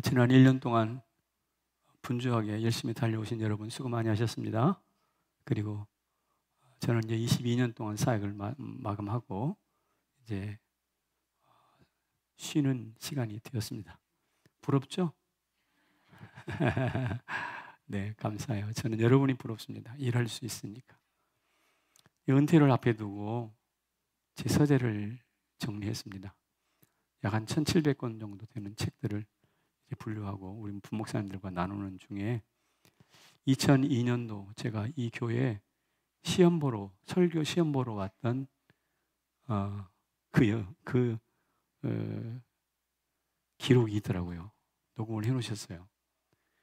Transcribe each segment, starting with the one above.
지난 1년 동안 분주하게 열심히 달려오신 여러분 수고 많이 하셨습니다. 그리고 저는 이제 22년 동안 사역을 마감하고 이제 쉬는 시간이 되었습니다. 부럽죠? 네, 감사해요. 저는 여러분이 부럽습니다. 일할 수 있으니까. 이 은퇴를 앞에 두고 제 서재를 정리했습니다. 약 한 1,700권 정도 되는 책들을 이제 분류하고 우리 부목사님들과 나누는 중에 2002년도 제가 이 교회에 설교 시험 보러 왔던 그 기록이 있더라고요. 녹음을 해놓으셨어요.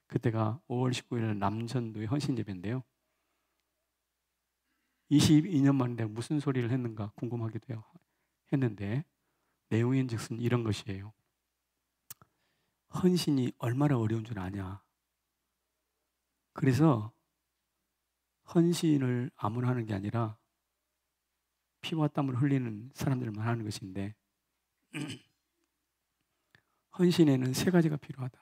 그때가 5월 19일 남전도의 헌신 예배인데요. 22년 만에 내가 무슨 소리를 했는가 궁금하기도 했는데 내용인즉슨 이런 것이에요. 헌신이 얼마나 어려운 줄 아냐. 그래서 헌신을 아무나 하는 게 아니라 피와 땀을 흘리는 사람들만 하는 것인데 헌신에는 3가지가 필요하다.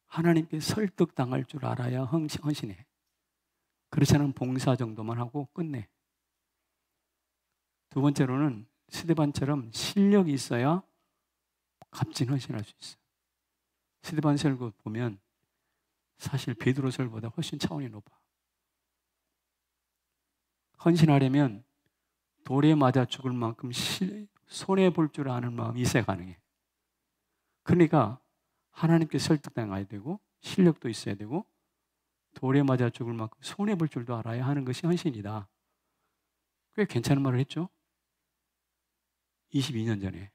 하나님께 설득당할 줄 알아야 헌신해. 그렇지 않으면 봉사 정도만 하고 끝내. 두 번째로는 스데반처럼 실력이 있어야 값진 헌신할 수 있어. 스데반 설교 보면 사실 베드로 설보다 훨씬 차원이 높아. 헌신하려면 돌에 맞아 죽을 만큼 손해볼 줄 아는 마음이 있어야 가능해. 그러니까 하나님께 설득당해야 되고 실력도 있어야 되고 돌에 맞아 죽을 만큼 손해볼 줄도 알아야 하는 것이 헌신이다. 꽤 괜찮은 말을 했죠? 22년 전에.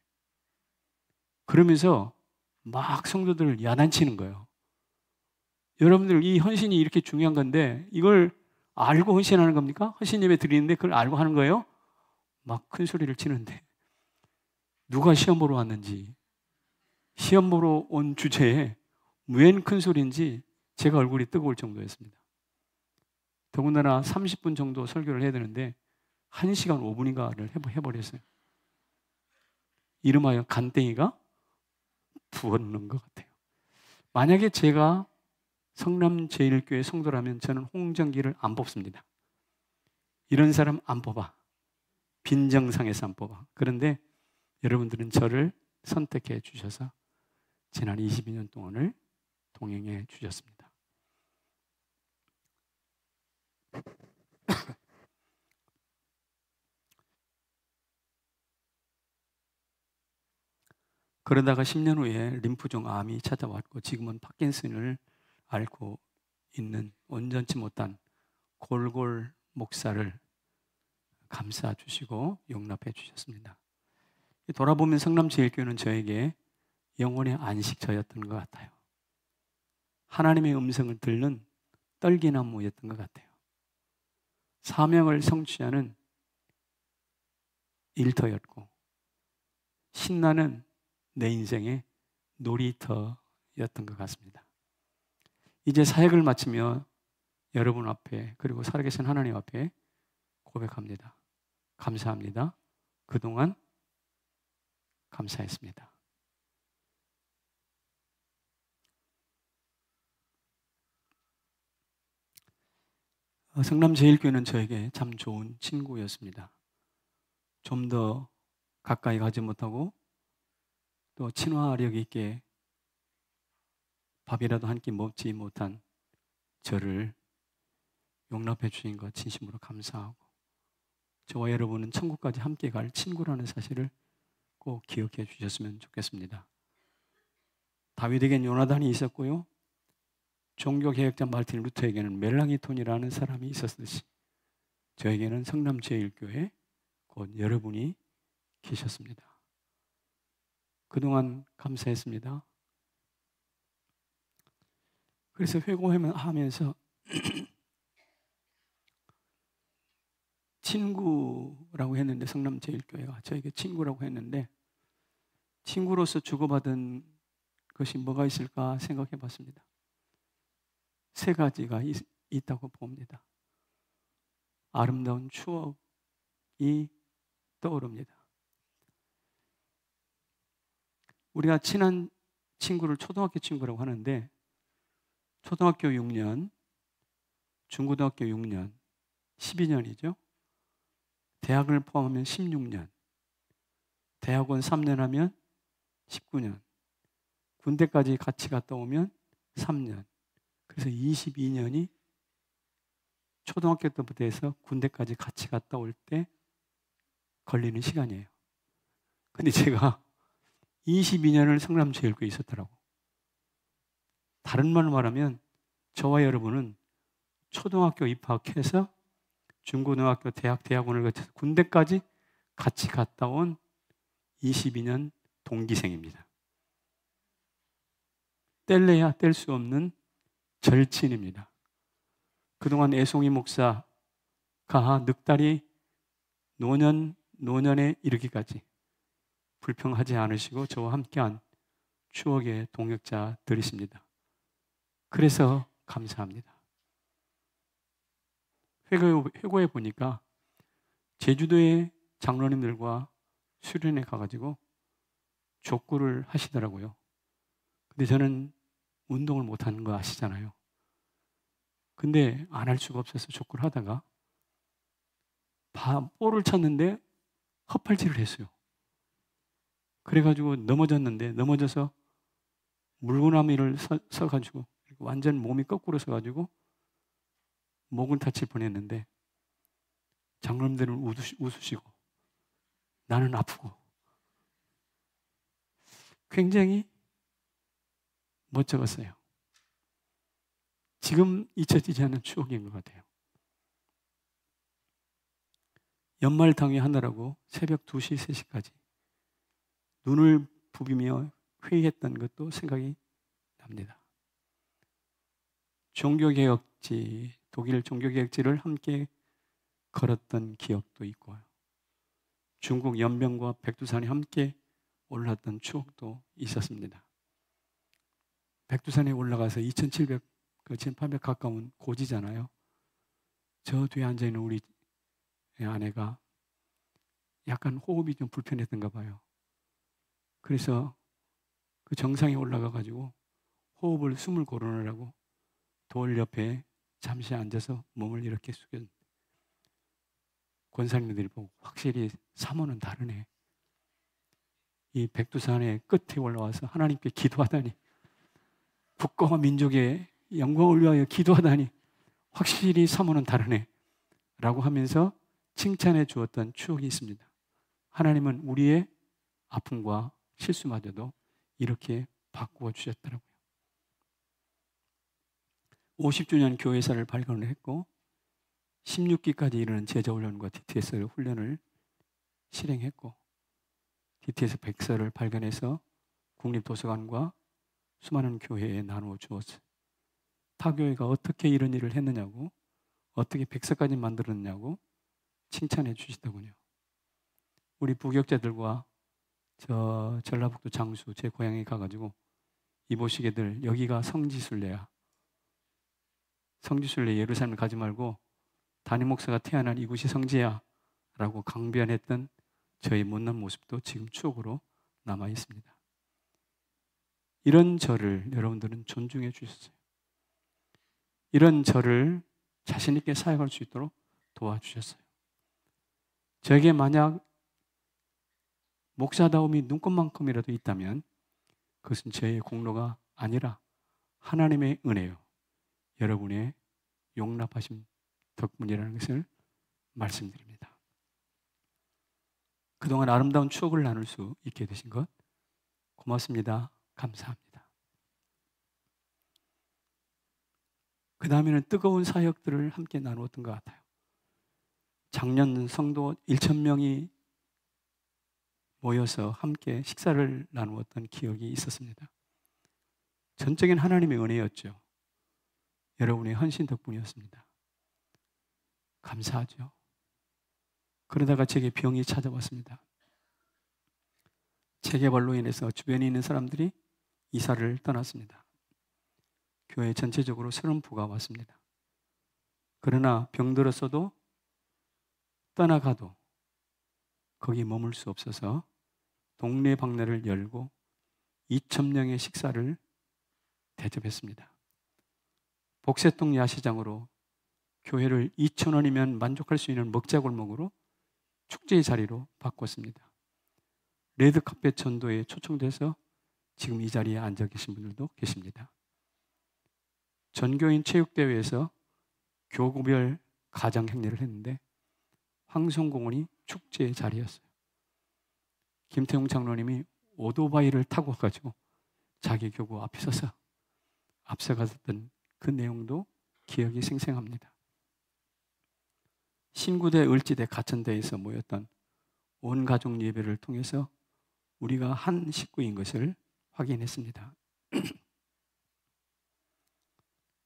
그러면서 막 성도들을 야단치는 거예요. 여러분들 이 헌신이 이렇게 중요한 건데 이걸 알고 헌신하는 겁니까? 헌신 예배 드리는데 그걸 알고 하는 거예요? 막 큰 소리를 치는데 누가 시험 보러 왔는지 시험 보러 온 주제에 웬 큰 소리인지 제가 얼굴이 뜨거울 정도였습니다. 더군다나 30분 정도 설교를 해야 되는데 1시간 5분인가를 해버렸어요. 이름하여 간땡이가 부었는 것 같아요. 만약에 제가 성남제일교회 성도라면 저는 홍정기를 안 뽑습니다. 이런 사람 안 뽑아. 빈정상에서 안 뽑아. 그런데 여러분들은 저를 선택해 주셔서 지난 22년 동안을 동행해 주셨습니다. 그러다가 10년 후에 림프종 암이 찾아왔고 지금은 파킨슨을 앓고 있는 온전치 못한 골골 목사를 감싸 주시고 용납해 주셨습니다. 돌아보면 성남제일교회는 저에게 영혼의 안식처였던 것 같아요. 하나님의 음성을 듣는 떨기나무였던 것 같아요. 사명을 성취하는 일터였고 신나는 내 인생의 놀이터였던 것 같습니다. 이제 사역을 마치며 여러분 앞에 그리고 살아계신 하나님 앞에 고백합니다. 감사합니다. 그동안 감사했습니다. 성남제일교회는 저에게 참 좋은 친구였습니다. 좀 더 가까이 가지 못하고 또 친화력 있게 밥이라도 한 끼 먹지 못한 저를 용납해 주신 것 진심으로 감사하고 저와 여러분은 천국까지 함께 갈 친구라는 사실을 꼭 기억해 주셨으면 좋겠습니다. 다윗에겐 요나단이 있었고요. 종교개혁자 마르틴 루터에게는 멜랑이톤이라는 사람이 있었듯이 저에게는 성남제일교회 곧 여러분이 계셨습니다. 그동안 감사했습니다. 그래서 회고하면서 친구라고 했는데 성남제일교회가 저에게 친구라고 했는데 친구로서 주고받은 것이 뭐가 있을까 생각해 봤습니다. 3가지가 있다고 봅니다. 아름다운 추억이 떠오릅니다. 우리가 친한 친구를 초등학교 친구라고 하는데 초등학교 6년, 중고등학교 6년, 12년이죠. 대학을 포함하면 16년, 대학원 3년 하면 19년, 군대까지 같이 갔다 오면 3년. 그래서 22년이 초등학교 때부터 해서 군대까지 같이 갔다 올 때 걸리는 시간이에요. 근데 제가 22년을 성남제일교회에 있었더라고. 다른 말로 말하면 저와 여러분은 초등학교 입학해서 중고등학교, 대학원을 거쳐서 군대까지 같이 갔다 온 22년 동기생입니다. 뗄래야 뗄 수 없는 절친입니다. 그동안 애송이 목사가 늑다리 노년에 이르기까지 불평하지 않으시고 저와 함께한 추억의 동역자들이십니다. 그래서 감사합니다. 회고에 보니까 제주도의 장로님들과 수련회 가가지고 족구를 하시더라고요. 근데 저는 운동을 못하는 거 아시잖아요. 근데 안 할 수가 없어서 족구를 하다가 볼을 찼는데 헛발질을 했어요. 그래가지고 넘어져서 물구나무를 서가지고 완전 몸이 거꾸로 서가지고 목을 다칠 뻔했는데 장로님들은 웃으시고 나는 아프고 굉장히 멋쩍었어요. 지금 잊혀지지 않는 추억인 것 같아요. 연말 당회하느라고 새벽 2시, 3시까지 눈을 부비며 회의했던 것도 생각이 납니다. 종교개혁지, 독일 종교개혁지를 함께 걸었던 기억도 있고요. 중국 연변과 백두산이 함께 올랐던 추억도 있었습니다. 백두산에 올라가서 2700, 1800 가까운 고지잖아요. 저 뒤에 앉아있는 우리 아내가 약간 호흡이 좀 불편했던가 봐요. 그래서 그 정상에 올라가가지고 숨을 고르느라고 돌 옆에 잠시 앉아서 몸을 이렇게 숙였는데 권사님들이 보고 확실히 사모는 다르네. 이 백두산의 끝에 올라와서 하나님께 기도하다니 국가와 민족의 영광을 위하여 기도하다니 확실히 사모는 다르네 라고 하면서 칭찬해 주었던 추억이 있습니다. 하나님은 우리의 아픔과 실수마저도 이렇게 바꾸어 주셨더라고요. 50주년 교회사를 발견을 했고 16기까지 이르는 제자훈련과 DTS 훈련을 실행했고 DTS 백서를 발견해서 국립도서관과 수많은 교회에 나누어 주었어요. 타 교회가 어떻게 이런 일을 했느냐고, 어떻게 백서까지 만들었느냐고 칭찬해 주시더군요. 우리 부교육자들과 저 전라북도 장수 제 고향에 가가지고 이보시게들 여기가 성지순례야. 성지순례 예루살렘 가지 말고 담임 목사가 태어난 이곳이 성지야 라고 강변했던 저의 못난 모습도 지금 추억으로 남아 있습니다. 이런 저를 여러분들은 존중해 주셨어요. 이런 저를 자신 있게 사역할 수 있도록 도와주셨어요. 저에게 만약 목사다움이 눈꽃만큼이라도 있다면 그것은 저의 공로가 아니라 하나님의 은혜요. 여러분의 용납하심 덕분이라는 것을 말씀드립니다. 그동안 아름다운 추억을 나눌 수 있게 되신 것 고맙습니다. 감사합니다. 그 다음에는 뜨거운 사역들을 함께 나누었던 것 같아요. 작년 성도 1,000명이 모여서 함께 식사를 나누었던 기억이 있었습니다. 전적인 하나님의 은혜였죠. 여러분의 헌신 덕분이었습니다. 감사하죠. 그러다가 제게 병이 찾아왔습니다. 체계발로 인해서 주변에 있는 사람들이 이사를 떠났습니다. 교회 전체적으로 새로운 부가 왔습니다. 그러나 병들었어도 떠나가도 거기 머물 수 없어서 동네 방네를 열고 2,000명의 식사를 대접했습니다. 복세동 야시장으로 교회를 2,000원이면 만족할 수 있는 먹자골목으로 축제의 자리로 바꿨습니다. 레드카펫 전도에 초청돼서 지금 이 자리에 앉아 계신 분들도 계십니다. 전교인 체육대회에서 교구별 가장 행례를 했는데 황성공원이 축제의 자리였어요. 김태웅 장로님이 오토바이를 타고 가지고 자기 교구 앞에 서서 앞서갔던 그 내용도 기억이 생생합니다. 신구대 을지대 가천대에서 모였던 온 가족 예배를 통해서 우리가 한 식구인 것을 확인했습니다.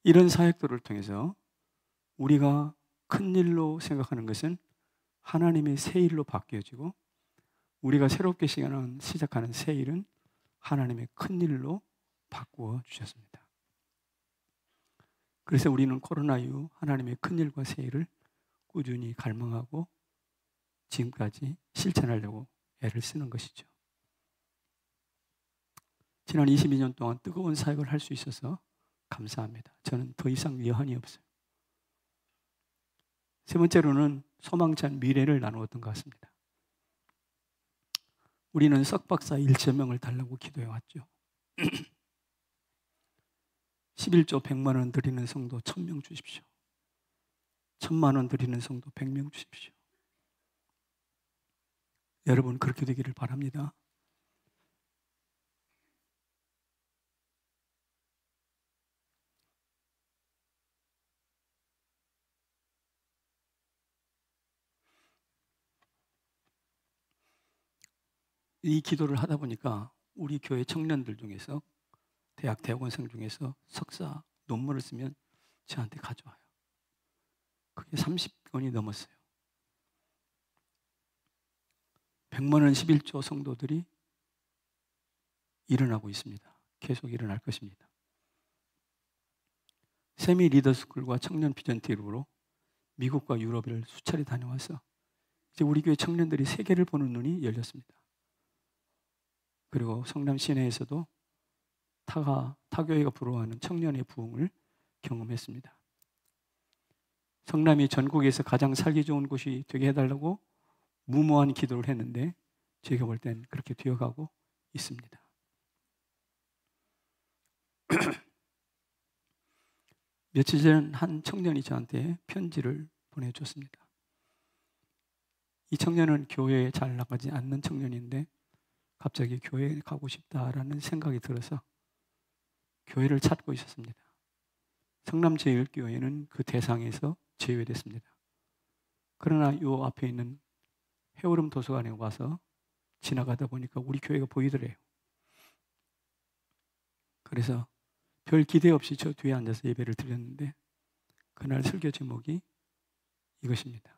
이런 사역들을 통해서 우리가 큰 일로 생각하는 것은 하나님의 새 일로 바뀌어지고, 우리가 새롭게 시작하는 새 일은 하나님의 큰 일로 바꾸어 주셨습니다. 그래서 우리는 코로나 이후 하나님의 큰 일과 새 일을 꾸준히 갈망하고 지금까지 실천하려고 애를 쓰는 것이죠. 지난 22년 동안 뜨거운 사역을 할 수 있어서 감사합니다. 저는 더 이상 여한이 없어요. 세 번째로는 소망찬 미래를 나누었던 것 같습니다. 우리는 석박사 1,000명을 달라고 기도해 왔죠. 11조 100만 원 드리는 성도 1,000명 주십시오. 1,000만 원 드리는 성도 100명 주십시오. 여러분, 그렇게 되기를 바랍니다. 이 기도를 하다 보니까 우리 교회 청년들 중에서, 대학 대학원생 중에서 석사 논문을 쓰면 저한테 가져와요. 그게 30건이 넘었어요. 100만 원 11조 성도들이 일어나고 있습니다. 계속 일어날 것입니다. 세미 리더스쿨과 청년 비전팀으로 미국과 유럽을 수차례 다녀와서 이제 우리 교회 청년들이 세계를 보는 눈이 열렸습니다. 그리고 성남 시내에서도 타교회가 부러워하는 청년의 부흥을 경험했습니다. 성남이 전국에서 가장 살기 좋은 곳이 되게 해달라고 무모한 기도를 했는데 제가 볼 땐 그렇게 되어가고 있습니다. 며칠 전 한 청년이 저한테 편지를 보내줬습니다. 이 청년은 교회에 잘 나가지 않는 청년인데 갑자기 교회에 가고 싶다라는 생각이 들어서 교회를 찾고 있었습니다. 성남제일교회는 그 대상에서 제외됐습니다. 그러나 이 앞에 있는 해오름 도서관에 와서 지나가다 보니까 우리 교회가 보이더래요. 그래서 별 기대 없이 저 뒤에 앉아서 예배를 드렸는데 그날 설교 제목이 이것입니다.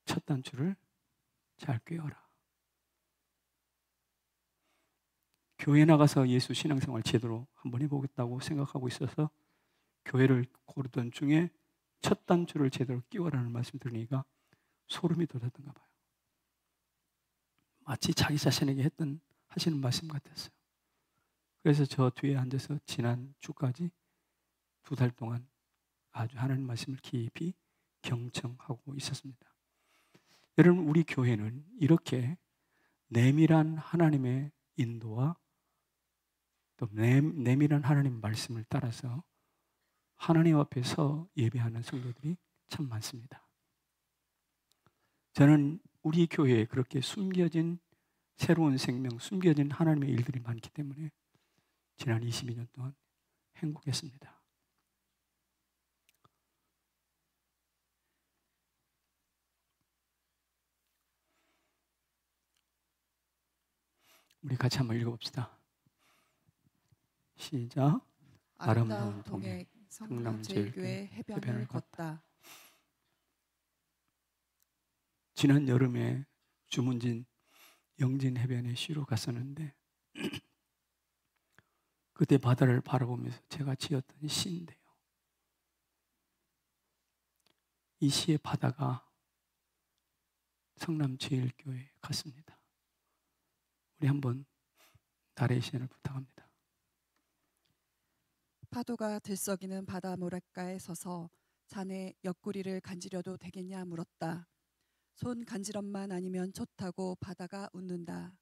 첫 단추를 잘 꿰어라. 교회 나가서 예수 신앙생활 제대로 한번 해보겠다고 생각하고 있어서 교회를 고르던 중에 첫 단추를 제대로 끼워라는 말씀 들으니까 소름이 돋았던가 봐요. 마치 자기 자신에게 하시는 말씀 같았어요. 그래서 저 뒤에 앉아서 지난 주까지 2달 동안 아주 하나님 말씀을 깊이 경청하고 있었습니다. 여러분, 우리 교회는 이렇게 내밀한 하나님의 인도와 또 내밀한 하나님 말씀을 따라서 하나님 앞에서 예배하는 성도들이 참 많습니다. 저는 우리 교회에 그렇게 숨겨진 새로운 생명, 숨겨진 하나님의 일들이 많기 때문에 지난 22년 동안 행복했습니다. 우리 같이 한번 읽어봅시다. 시작. 아름다운 동해 성남제일교회 해변을 걷다. 지난 여름에 주문진 영진 해변에 쉬러 갔었는데 그때 바다를 바라보면서 제가 지었던 시인데요. 이 시의 바다가 성남제일교회 같습니다. 우리 한번 나레이션을 부탁합니다. 파도가 들썩이는 바다 모래가에 서서 자네 옆구리를 간지려도 되겠냐 물었다. 손 간지럼만 아니면 좋다고 바다가 웃는다.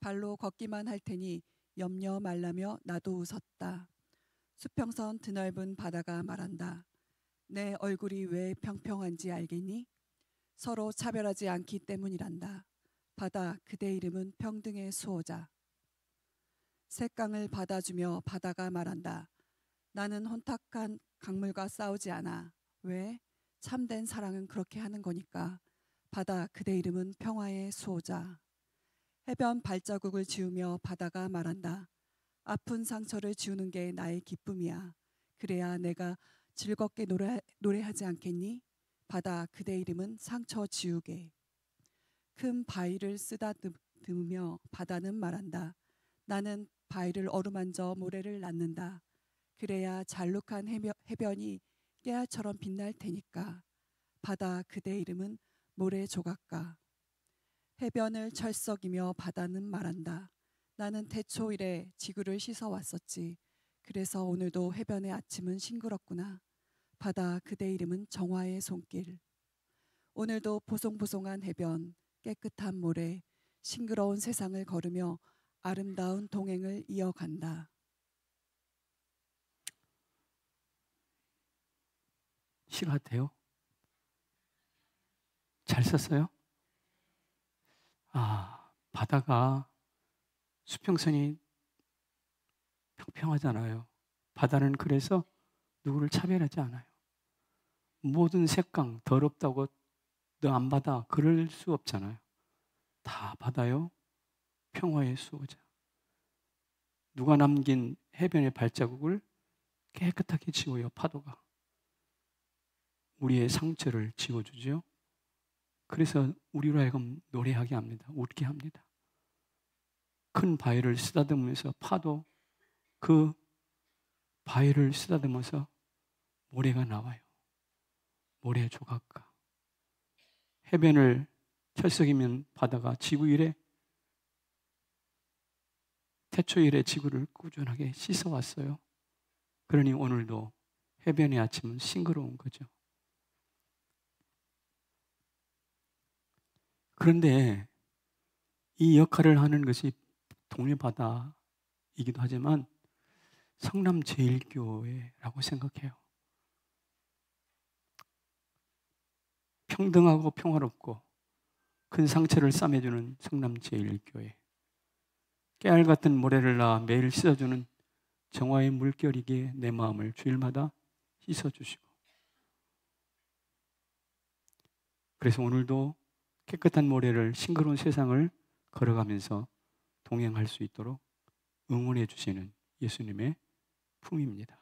발로 걷기만 할 테니 염려 말라며 나도 웃었다. 수평선 드넓은 바다가 말한다. 내 얼굴이 왜 평평한지 알겠니? 서로 차별하지 않기 때문이란다. 바다, 그대 이름은 평등의 수호자. 색강을 받아주며 바다가 말한다. 나는 혼탁한 강물과 싸우지 않아. 왜? 참된 사랑은 그렇게 하는 거니까. 바다, 그대 이름은 평화의 수호자. 해변 발자국을 지우며 바다가 말한다. 아픈 상처를 지우는 게 나의 기쁨이야. 그래야 내가 즐겁게 노래하지 않겠니? 바다, 그대 이름은 상처 지우개. 큰 바위를 쓰다듬으며 바다는 말한다. 나는 바위를 어루만져 모래를 낳는다. 그래야 잘룩한 해변이 깨알처럼 빛날 테니까. 바다, 그대 이름은 모래 조각가. 해변을 철썩이며 바다는 말한다. 나는 태초 이래 지구를 씻어왔었지. 그래서 오늘도 해변의 아침은 싱그럽구나. 바다, 그대 이름은 정화의 손길. 오늘도 보송보송한 해변, 깨끗한 모래, 싱그러운 세상을 걸으며 아름다운 동행을 이어간다. 시 같아요? 잘 썼어요? 바다가 수평선이 평평하잖아요. 바다는 그래서 누구를 차별하지 않아요. 모든 색강 더럽다고 너 안 받아 그럴 수 없잖아요. 다 받아요. 평화의 수호자. 누가 남긴 해변의 발자국을 깨끗하게 지워요. 파도가 우리의 상처를 지워주죠. 그래서 우리로 하여금 노래하게 합니다. 웃게 합니다. 큰 바위를 쓰다듬으면서 파도 그 바위를 쓰다듬어서 모래가 나와요. 모래 조각가. 해변을 철썩이면 바다가 지구 이래 태초 이래 지구를 꾸준하게 씻어왔어요. 그러니 오늘도 해변의 아침은 싱그러운 거죠. 그런데 이 역할을 하는 것이 동해바다이기도 하지만 성남제일교회라고 생각해요. 평등하고 평화롭고 큰 상처를 싸매주는 성남제일교회. 깨알 같은 모래를 낳아 매일 씻어주는 정화의 물결이기에 내 마음을 주일마다 씻어주시고, 그래서 오늘도 깨끗한 모래를 싱그러운 세상을 걸어가면서 동행할 수 있도록 응원해 주시는 예수님의 품입니다.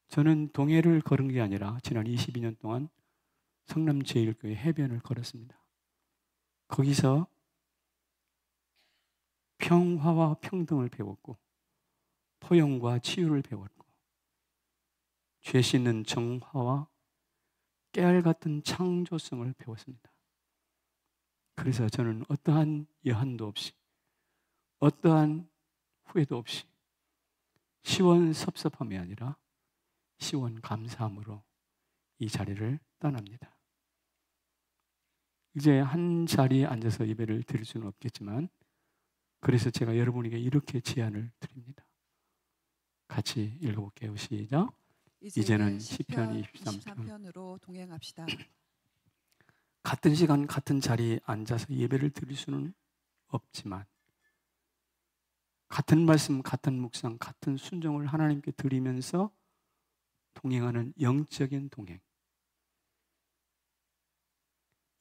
저는 동해를 걸은 게 아니라 지난 22년 동안 성남제일교회 해변을 걸었습니다. 거기서 평화와 평등을 배웠고 포용과 치유를 배웠고 죄 씻는 정화와 깨알 같은 창조성을 배웠습니다. 그래서 저는 어떠한 여한도 없이 어떠한 후회도 없이 시원섭섭함이 아니라 시원감사함으로 이 자리를 떠납니다. 이제 한 자리에 앉아서 예배를 드릴 수는 없겠지만 그래서 제가 여러분에게 이렇게 제안을 드립니다. 같이 읽어볼게요. 시작. 이제는 시편 23편으로 동행합시다. 같은 시간 같은 자리에 앉아서 예배를 드릴 수는 없지만 같은 말씀, 같은 묵상, 같은 순종을 하나님께 드리면서 동행하는 영적인 동행.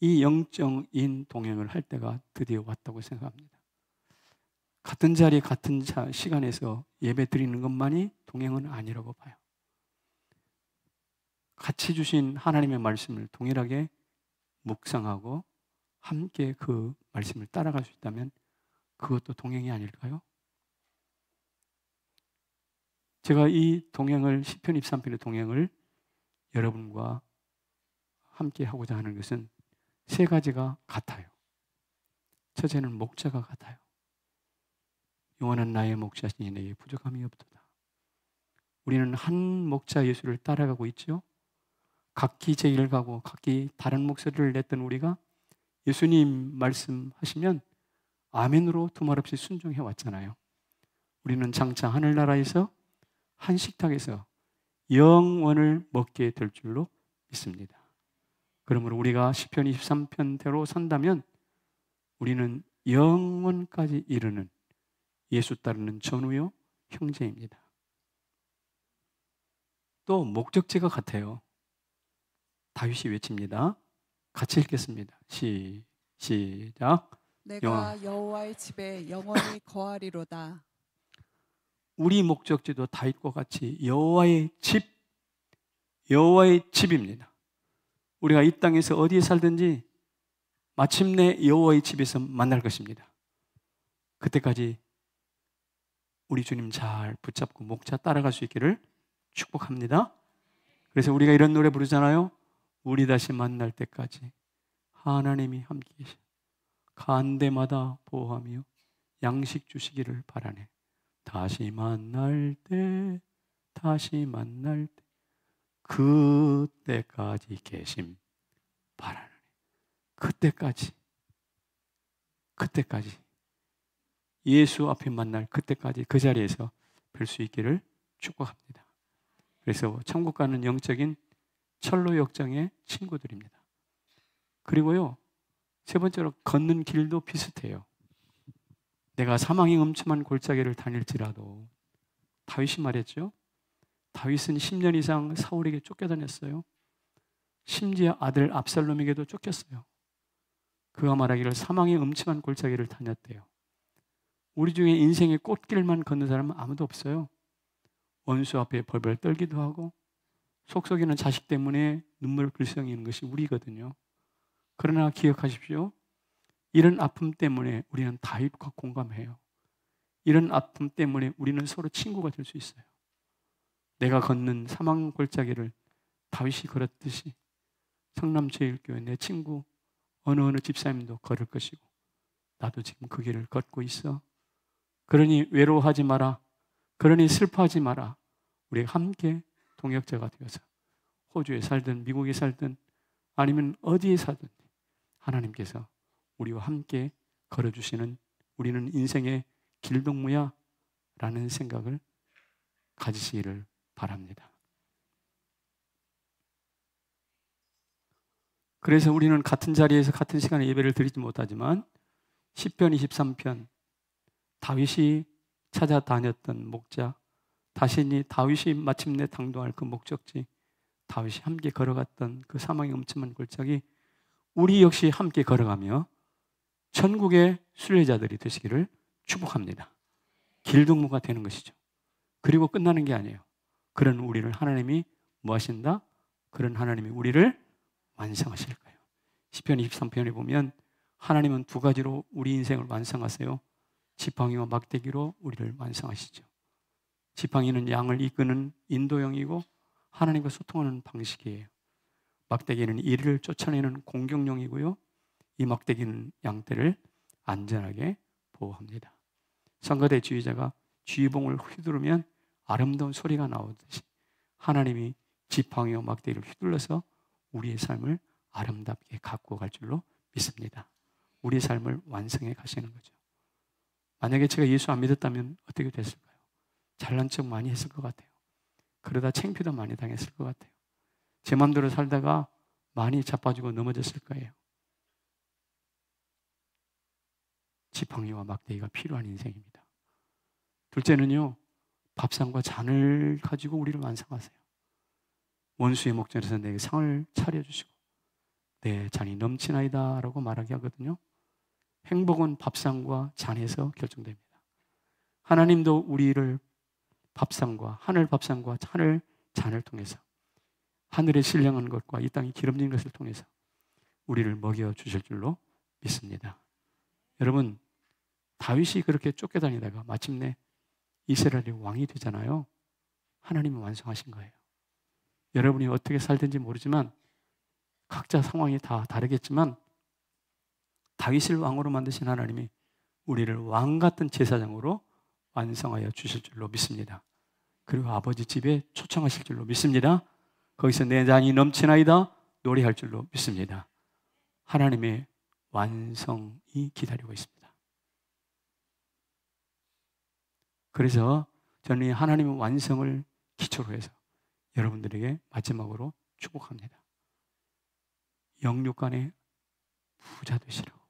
이 영적인 동행을 할 때가 드디어 왔다고 생각합니다. 같은 자리, 같은 시간에서 예배 드리는 것만이 동행은 아니라고 봐요. 같이 주신 하나님의 말씀을 동일하게 묵상하고 함께 그 말씀을 따라갈 수 있다면 그것도 동행이 아닐까요? 제가 이 동행을 시편 23편의 동행을 여러분과 함께 하고자 하는 것은 세 가지가 같아요. 첫째는 목자가 같아요. 영원한 나의 목자시니 내게 부족함이 없도다. 우리는 한 목자 예수를 따라가고 있죠. 각기 제 길 가고 각기 다른 목소리를 냈던 우리가 예수님 말씀하시면 아멘으로 두말 없이 순종해 왔잖아요. 우리는 장차 하늘나라에서 한 식탁에서 영원을 먹게 될 줄로 믿습니다. 그러므로 우리가 시편 23편대로 산다면 우리는 영원까지 이르는 예수 따르는 전우요 형제입니다. 또 목적지가 같아요. 다윗이 외칩니다. 같이 읽겠습니다. 시작. 내가 여호와의 집에 영원히 거하리로다. 우리 목적지도 다윗과 같이 여호와의 집입니다. 우리가 이 땅에서 어디에 살든지 마침내 여호와의 집에서 만날 것입니다. 그때까지 우리 주님 잘 붙잡고 목자 따라갈 수 있기를 축복합니다. 그래서 우리가 이런 노래 부르잖아요. 우리 다시 만날 때까지 하나님이 함께 계셔 간 데마다 보호하며 양식 주시기를 바라네. 다시 만날 때 그때까지 계심 바라네. 그때까지 예수 앞에 만날 그때까지 그 자리에서 뵐 수 있기를 축복합니다. 그래서 천국 가는 영적인 철로 역정의 친구들입니다. 그리고요, 세 번째로 걷는 길도 비슷해요. 내가 사망의 음침한 골짜기를 다닐지라도 다윗이 말했죠. 다윗은 10년 이상 사울에게 쫓겨다녔어요. 심지어 아들 압살롬에게도 쫓겼어요. 그가 말하기를 사망의 음침한 골짜기를 다녔대요. 우리 중에 인생의 꽃길만 걷는 사람은 아무도 없어요. 원수 앞에 벌벌 떨기도 하고 속속이는 자식 때문에 눈물 글썽이는 것이 우리거든요. 그러나 기억하십시오. 이런 아픔 때문에 우리는 다윗과 공감해요. 이런 아픔 때문에 우리는 서로 친구가 될 수 있어요. 내가 걷는 사망 골짜기를 다윗이 걸었듯이 성남제일교회 내 친구 어느 집사님도 걸을 것이고 나도 지금 그 길을 걷고 있어. 그러니 외로워하지 마라. 그러니 슬퍼하지 마라. 우리가 함께 동역자가 되어서 호주에 살든 미국에 살든 아니면 어디에 살든 하나님께서 우리와 함께 걸어주시는 우리는 인생의 길동무야 라는 생각을 가지시기를 바랍니다. 그래서 우리는 같은 자리에서 같은 시간에 예배를 드리지 못하지만 시편 23편 다윗이 찾아다녔던 목자 다윗이 마침내 당도할 그 목적지 다윗이 함께 걸어갔던 그 사망의 음침한 골짜기 우리 역시 함께 걸어가며 천국의 순례자들이 되시기를 축복합니다. 길동무가 되는 것이죠. 그리고 끝나는 게 아니에요. 그런 우리를 하나님이 뭐 하신다? 그런 하나님이 우리를 완성하실 거예요. 시편 23편에 보면 하나님은 두 가지로 우리 인생을 완성하세요. 지팡이와 막대기로 우리를 완성하시죠. 지팡이는 양을 이끄는 인도용이고 하나님과 소통하는 방식이에요. 막대기는 이리를 쫓아내는 공격용이고요. 이 막대기는 양떼를 안전하게 보호합니다. 성가대 지휘자가 지휘봉을 휘두르면 아름다운 소리가 나오듯이 하나님이 지팡이와 막대기를 휘둘러서 우리의 삶을 아름답게 갖고 갈 줄로 믿습니다. 우리의 삶을 완성해 가시는 거죠. 만약에 제가 예수 안 믿었다면 어떻게 됐을까요? 잘난 척 많이 했을 것 같아요. 그러다 창피도 많이 당했을 것 같아요. 제 마음대로 살다가 많이 자빠지고 넘어졌을 거예요. 지팡이와 막대기가 필요한 인생입니다. 둘째는요, 밥상과 잔을 가지고 우리를 완성하세요. 원수의 목전에서 내게 상을 차려주시고 내 잔이 넘치나이다 라고 말하게 하거든요. 행복은 밥상과 잔에서 결정됩니다. 하나님도 우리를 밥상과 하늘 밥상과 하늘 잔을 통해서 하늘의 신령한 것과 이 땅의 기름진 것을 통해서 우리를 먹여주실 줄로 믿습니다. 여러분, 다윗이 그렇게 쫓겨다니다가 마침내 이스라엘의 왕이 되잖아요. 하나님이 완성하신 거예요. 여러분이 어떻게 살든지 모르지만 각자 상황이 다 다르겠지만 다윗을 왕으로 만드신 하나님이 우리를 왕 같은 제사장으로 완성하여 주실 줄로 믿습니다. 그리고 아버지 집에 초청하실 줄로 믿습니다. 거기서 내 잔이 넘치나이다 노래할 줄로 믿습니다. 하나님의 완성이 기다리고 있습니다. 그래서 저는 이 하나님의 완성을 기초로 해서 여러분들에게 마지막으로 축복합니다. 영육간에 부자 되시라고.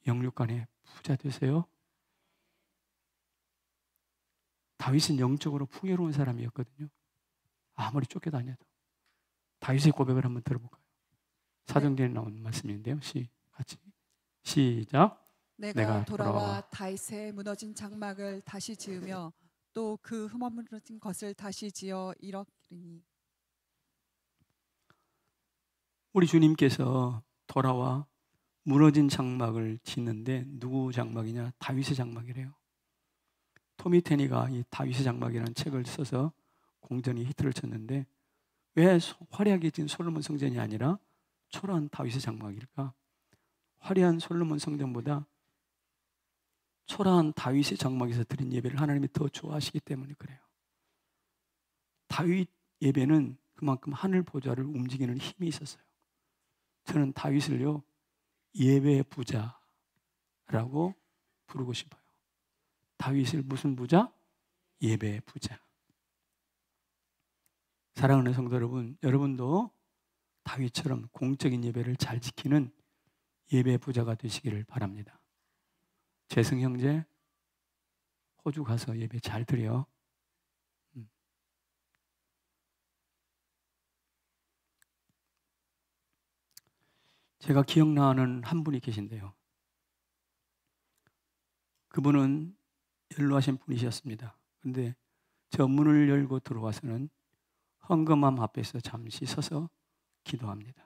영육간에 부자 되세요. 다윗은 영적으로 풍요로운 사람이었거든요. 아무리 쫓겨다녀도. 다윗의 고백을 한번 들어볼까요? 사도행전에 나온 말씀인데요. 같이 시작. 내가 돌아와 다윗의 무너진 장막을 다시 지으며 또 그 흠없는 것을 다시 지어 이렇으니. 우리 주님께서 돌아와 무너진 장막을 짓는데 누구 장막이냐? 다윗의 장막이래요. 토미 테니가 이 다윗의 장막이라는 책을 써서 공전이 히트를 쳤는데 왜 화려하게 지은 솔로몬 성전이 아니라 초라한 다윗의 장막일까? 화려한 솔로몬 성전보다 초라한 다윗의 장막에서 드린 예배를 하나님이 더 좋아하시기 때문에 그래요. 다윗 예배는 그만큼 하늘 보좌를 움직이는 힘이 있었어요. 저는 다윗을요 예배의 부자라고 부르고 싶어요. 다윗을 무슨 부자? 예배의 부자. 사랑하는 성도 여러분, 여러분도 다윗처럼 공적인 예배를 잘 지키는 예배의 부자가 되시기를 바랍니다. 재승 형제, 호주 가서 예배 잘 드려. 제가 기억나는 한 분이 계신데요. 그분은 연로하신 분이셨습니다. 그런데 저 문을 열고 들어와서는 헌금함 앞에서 잠시 서서 기도합니다.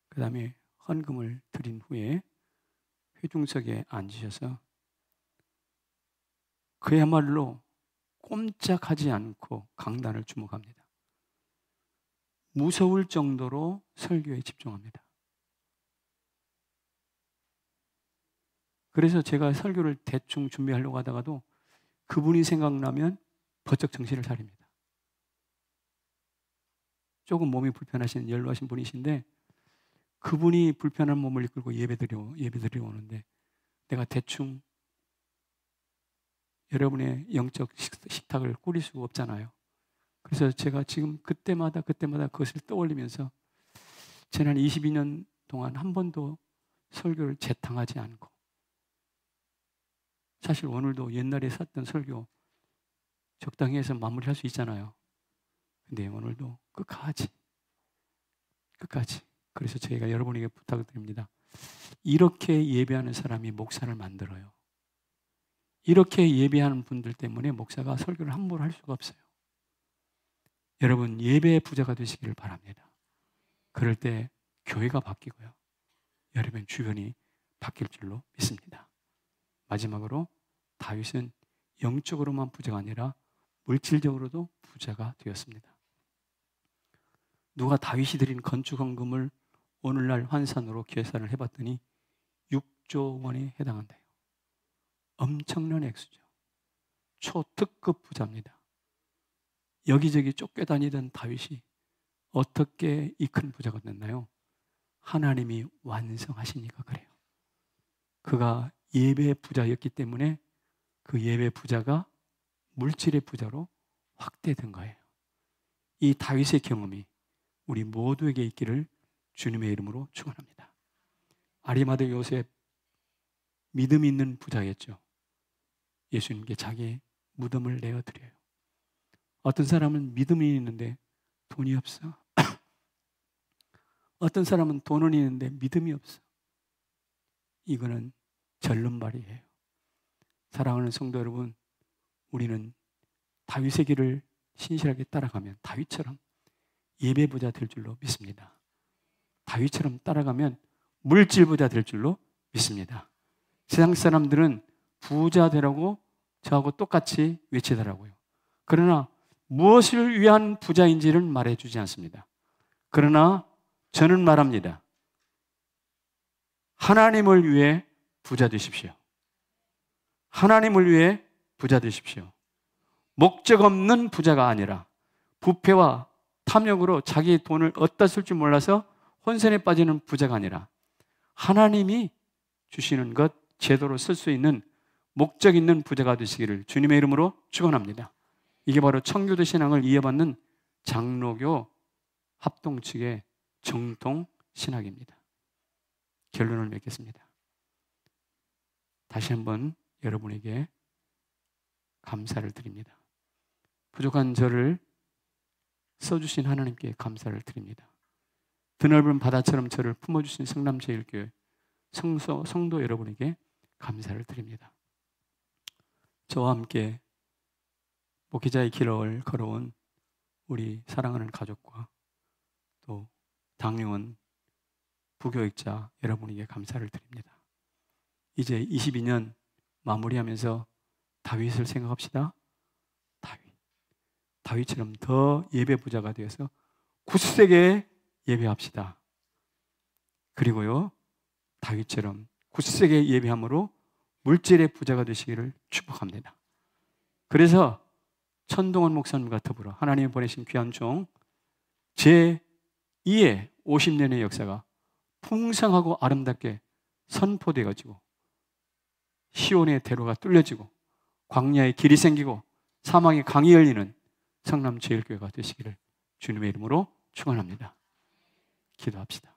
그 다음에 헌금을 드린 후에 회중석에 앉으셔서 그야말로 꼼짝하지 않고 강단을 주목합니다. 무서울 정도로 설교에 집중합니다. 그래서 제가 설교를 대충 준비하려고 하다가도 그분이 생각나면 버쩍 정신을 차립니다. 조금 몸이 불편하신 연로하신 분이신데 그분이 불편한 몸을 이끌고 예배드리러 오는데 내가 대충 여러분의 영적 식탁을 꾸릴 수가 없잖아요. 그래서 제가 지금 그때마다 그것을 떠올리면서 지난 22년 동안 한 번도 설교를 재탕하지 않고 사실 오늘도 옛날에 썼던 설교 적당히 해서 마무리할 수 있잖아요. 근데 오늘도 끝까지 그래서 저희가 여러분에게 부탁을 드립니다. 이렇게 예배하는 사람이 목사를 만들어요. 이렇게 예배하는 분들 때문에 목사가 설교를 함부로 할 수가 없어요. 여러분 예배의 부자가 되시기를 바랍니다. 그럴 때 교회가 바뀌고요. 여러분 주변이 바뀔 줄로 믿습니다. 마지막으로 다윗은 영적으로만 부자가 아니라 물질적으로도 부자가 되었습니다. 누가 다윗이 드린 건축 헌금을 오늘날 환산으로 계산을 해봤더니 6조 원에 해당한대요. 엄청난 액수죠. 초특급 부자입니다. 여기저기 쫓겨다니던 다윗이 어떻게 이 큰 부자가 됐나요? 하나님이 완성하시니까 그래요. 그가 예배의 부자였기 때문에 그 예배 부자가 물질의 부자로 확대된 거예요. 이 다윗의 경험이 우리 모두에게 있기를 주님의 이름으로 축원합니다. 아리마대 요셉 믿음 있는 부자였죠. 예수님께 자기 무덤을 내어드려요. 어떤 사람은 믿음이 있는데 돈이 없어. 어떤 사람은 돈은 있는데 믿음이 없어. 이거는 절름발이에요. 사랑하는 성도 여러분, 우리는 다윗의 길을 신실하게 따라가면 다윗처럼 예배 부자 될 줄로 믿습니다. 다윗처럼 따라가면 물질 부자 될 줄로 믿습니다. 세상 사람들은 부자 되라고 저하고 똑같이 외치더라고요. 그러나 무엇을 위한 부자인지를 말해주지 않습니다. 그러나 저는 말합니다. 하나님을 위해 부자 되십시오. 하나님을 위해 부자 되십시오. 목적 없는 부자가 아니라 부패와 탐욕으로 자기의 돈을 어디다 쓸 줄 몰라서 혼선에 빠지는 부자가 아니라 하나님이 주시는 것 제대로 쓸 수 있는 목적 있는 부자가 되시기를 주님의 이름으로 축원합니다. 이게 바로 청교도 신앙을 이어받는 장로교 합동 측의 정통 신학입니다. 결론을 맺겠습니다. 다시 한번 여러분에게 감사를 드립니다. 부족한 저를 써주신 하나님께 감사를 드립니다. 드넓은 바다처럼 저를 품어주신 성남제일교회 성도 여러분에게 감사를 드립니다. 저와 함께 목회자의 길을 걸어온 우리 사랑하는 가족과 또 당뇨원 부교육자 여러분에게 감사를 드립니다. 이제 22년 마무리하면서 다윗을 생각합시다. 다윗처럼 더 예배 부자가 되어서 굳세게 예배합시다. 그리고요, 다윗처럼 굳세게 예배함으로 물질의 부자가 되시기를 축복합니다. 그래서 천동원 목사님과 더불어 하나님이 보내신 귀한 종 제2의 50년의 역사가 풍성하고 아름답게 선포되어지고 시온의 대로가 뚫려지고 광야의 길이 생기고 사막의 강이 열리는 성남제일교회가 되시기를 주님의 이름으로 축원합니다. 기도합시다.